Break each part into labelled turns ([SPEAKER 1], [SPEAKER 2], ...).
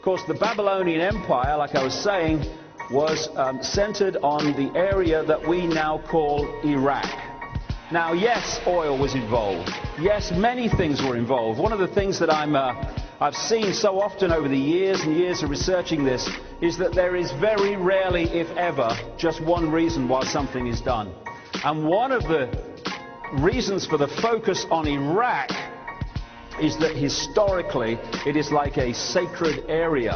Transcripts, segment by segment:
[SPEAKER 1] course, the Babylonian Empire, like I was saying, was centered on the area that we now call Iraq. Now, yes, oil was involved. Yes, many things were involved. One of the things that I've seen so often over the years and years of researching this is that there is very rarely, if ever, just one reason why something is done. And one of the reasons for the focus on Iraq is that historically it is like a sacred area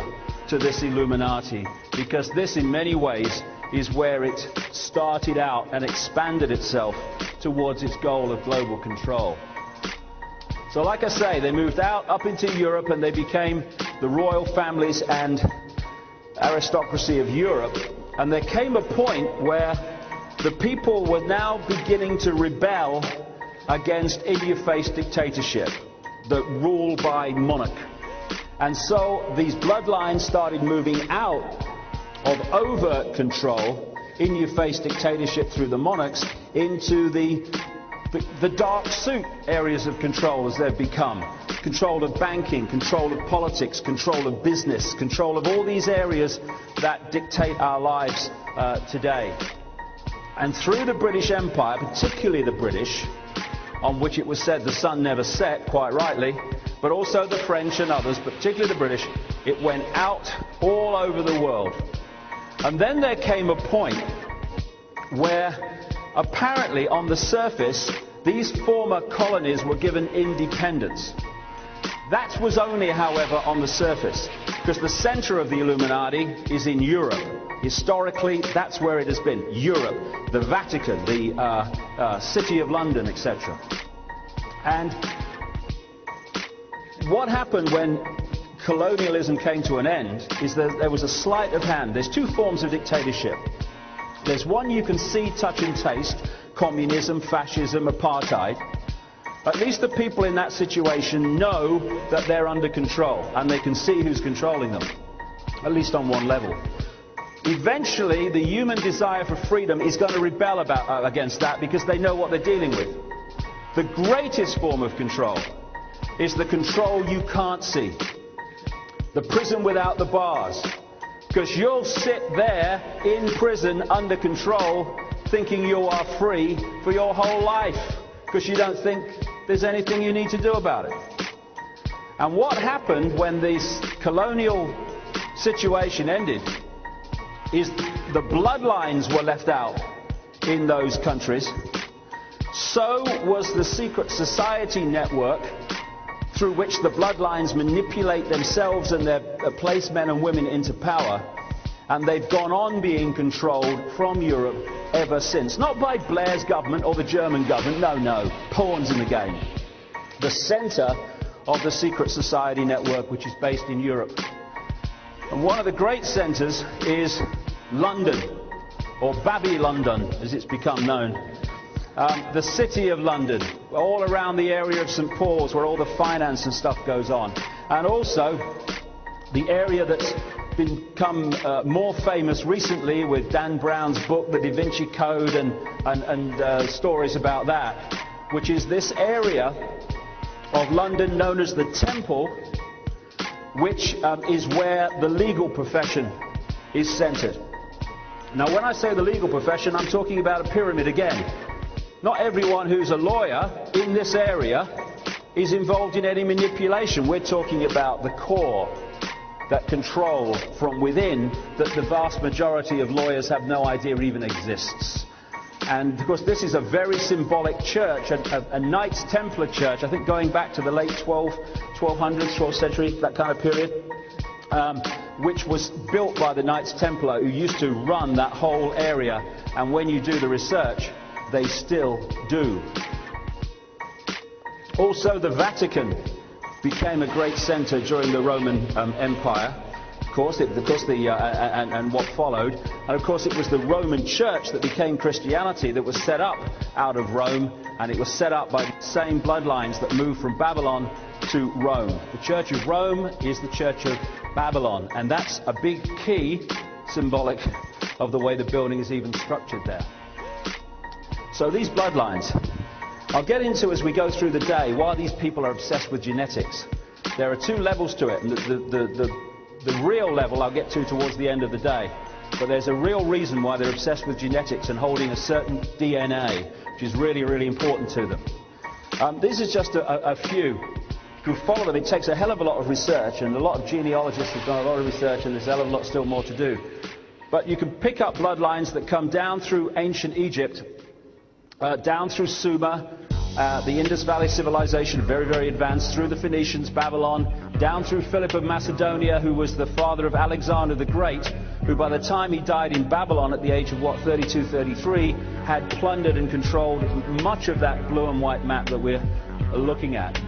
[SPEAKER 1] to this Illuminati, because this in many ways is where it started out and expanded itself towards its goal of global control. So like I say, they moved out up into Europe and they became the royal families and aristocracy of Europe. And there came a point where the people were now beginning to rebel against in-your-face dictatorship, the rule by monarch. And so these bloodlines started moving out of overt control, in-your-face dictatorship through the monarchs, into the dark suit areas of control as they've become. Control of banking, control of politics, control of business, control of all these areas that dictate our lives today. And through the British Empire, particularly the British, on which it was said the sun never set, quite rightly, but also the French and others, but particularly the British, it went out all over the world. And then there came a point where apparently on the surface these former colonies were given independence. That was only, however, on the surface, because the center of the Illuminati is in Europe. Historically, that's where it has been. Europe, the Vatican, the City of London, etc. And what happened when colonialism came to an end is that there was a sleight of hand. There's two forms of dictatorship. There's one you can see, touch and taste, communism, fascism, apartheid. At least the people in that situation know that they're under control and they can see who's controlling them, at least on one level. Eventually, the human desire for freedom is going to rebel against that because they know what they're dealing with. The greatest form of control is the control you can't see. The prison without the bars. Because you'll sit there in prison under control thinking you are free for your whole life because you don't think there's anything you need to do about it. And what happened when this colonial situation ended is the bloodlines were left out in those countries. So was the secret society network through which the bloodlines manipulate themselves and place men and women into power. And they've gone on being controlled from Europe ever since. Not by Blair's government or the German government, no, pawns in the game. The center of the secret society network, which is based in Europe. And one of the great centers is London, or Babylondon as it's become known. The City of London, all around the area of St. Paul's where all the finance and stuff goes on. And also the area that's become more famous recently with Dan Brown's book, The Da Vinci Code, and stories about that, which is this area of London known as the Temple, which is where the legal profession is centered. Now, when I say the legal profession, I'm talking about a pyramid again. Not everyone who's a lawyer in this area is involved in any manipulation. We're talking about the core, that control from within that the vast majority of lawyers have no idea even exists. And of course this is a very symbolic church, a Knights Templar church, I think going back to the late 1200s, 12th century, that kind of period, which was built by the Knights Templar who used to run that whole area. And when you do the research, they still do. Also, the Vatican became a great center during the Roman Empire, of course, and what followed. And of course, it was the Roman Church that became Christianity that was set up out of Rome, and it was set up by the same bloodlines that moved from Babylon to Rome. The Church of Rome is the Church of Babylon, and that's a big key symbolic of the way the building is even structured there. So these bloodlines, I'll get into as we go through the day why these people are obsessed with genetics. There are two levels to it, and the real level I'll get to towards the end of the day. But there's a real reason why they're obsessed with genetics and holding a certain DNA, which is really, really important to them. This is just a few. If you follow them, it takes a hell of a lot of research, and a lot of genealogists have done a lot of research, and there's a hell of a lot still more to do. But you can pick up bloodlines that come down through ancient Egypt, down through Sumer, the Indus Valley civilization, very, very advanced, through the Phoenicians, Babylon, down through Philip of Macedonia, who was the father of Alexander the Great, who by the time he died in Babylon at the age of, 32, 33, had plundered and controlled much of that blue and white map that we're looking at.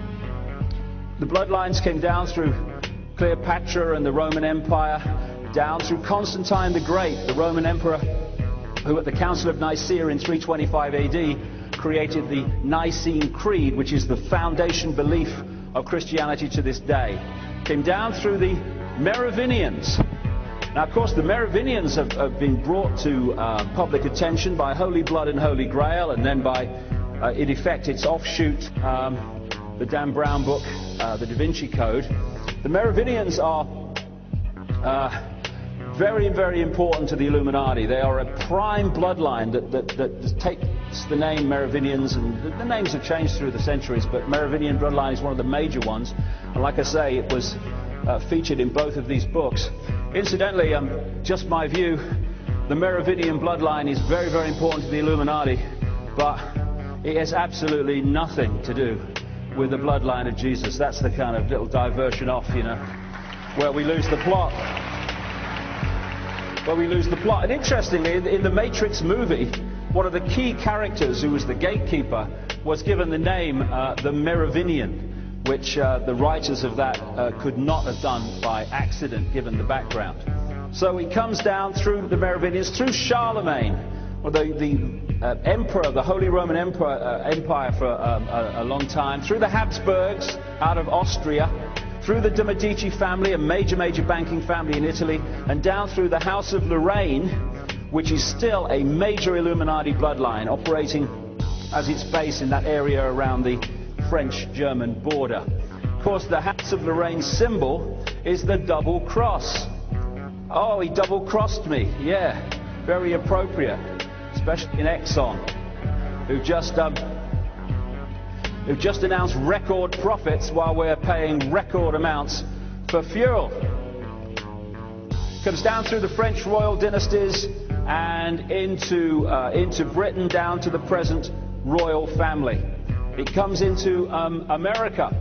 [SPEAKER 1] The bloodlines came down through Cleopatra and the Roman Empire, down through Constantine the Great, the Roman emperor, who at the Council of Nicaea in 325 AD created the Nicene Creed, which is the foundation belief of Christianity to this day. Came down through the Merovingians. Now, of course, the Merovingians have been brought to public attention by Holy Blood and Holy Grail, and then by, in effect, its offshoot, the Dan Brown book, the Da Vinci Code. The Merovingians are very, very important to the Illuminati. They are a prime bloodline that takes the name Merovingians, and the names have changed through the centuries, but Merovingian bloodline is one of the major ones. And like I say, it was featured in both of these books. Incidentally, just my view, the Merovingian bloodline is very, very important to the Illuminati, but it has absolutely nothing to do with the bloodline of Jesus. That's the kind of little diversion off, you know, where we lose the plot. And interestingly, in the Matrix movie, one of the key characters, who was the gatekeeper, was given the name the Merovingian, which the writers of that could not have done by accident, given the background. So it comes down through the Merovingians, through Charlemagne, or the emperor, the Holy Roman Empire for a long time, through the Habsburgs out of Austria, through the de' Medici family, a major banking family in Italy, and down through the House of Lorraine, which is still a major Illuminati bloodline, operating as its base in that area around the French-German border. Of course, the House of Lorraine's symbol is the double cross. Oh, he double-crossed me. Yeah, very appropriate, especially in Exxon, who just announced record profits while we're paying record amounts for fuel. Comes down through the French royal dynasties and into Britain, down to the present royal family. It comes into America,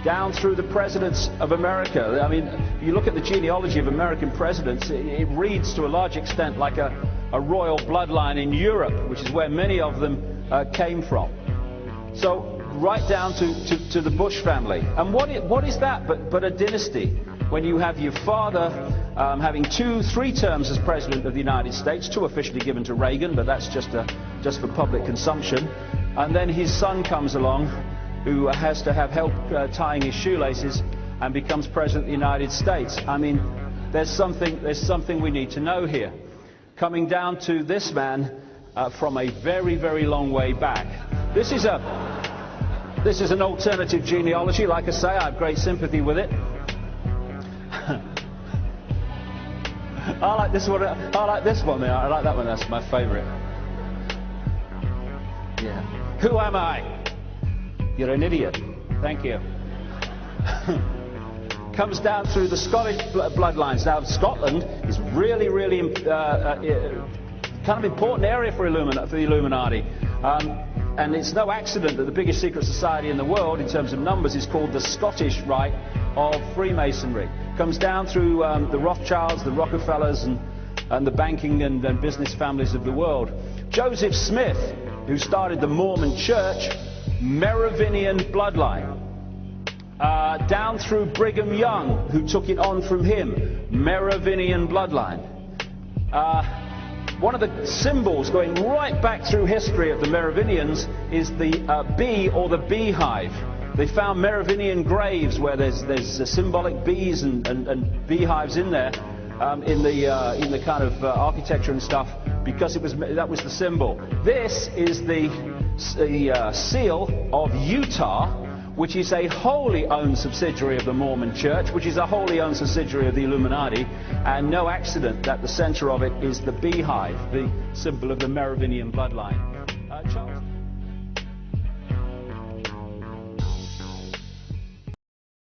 [SPEAKER 1] down through the presidents of America. I mean, you look at the genealogy of American presidents, it reads to a large extent like a royal bloodline in Europe, which is where many of them came from. So right down to the Bush family. And what is that but a dynasty? When you have your father having 3 terms as President of the United States, 2 officially given to Reagan, but that's just for public consumption. And then his son comes along, who has to have help tying his shoelaces, and becomes President of the United States. I mean, there's something we need to know here. Coming down to this man from a very, very long way back. This is an alternative genealogy. Like I say, I have great sympathy with it. I like this one. I like that one. That's my favourite. Yeah. Who am I? You're an idiot. Thank you. Comes down through the Scottish bloodlines. Now, Scotland is really kind of important area for the Illuminati. And it's no accident that the biggest secret society in the world, in terms of numbers, is called the Scottish Rite of Freemasonry. Comes down through the Rothschilds, the Rockefellers, and the banking and business families of the world. Joseph Smith, who started the Mormon Church, Merovingian bloodline. Down through Brigham Young, who took it on from him, Merovingian bloodline. One of the symbols going right back through history of the Merovingians is the bee or the beehive. They found Merovingian graves where there's symbolic bees and beehives in there, in the kind of architecture and stuff, because that was the symbol. This is the seal of Utah, which is a wholly owned subsidiary of the Mormon Church, which is a wholly owned subsidiary of the Illuminati, and no accident that the center of it is the beehive, the symbol of the Merovingian bloodline.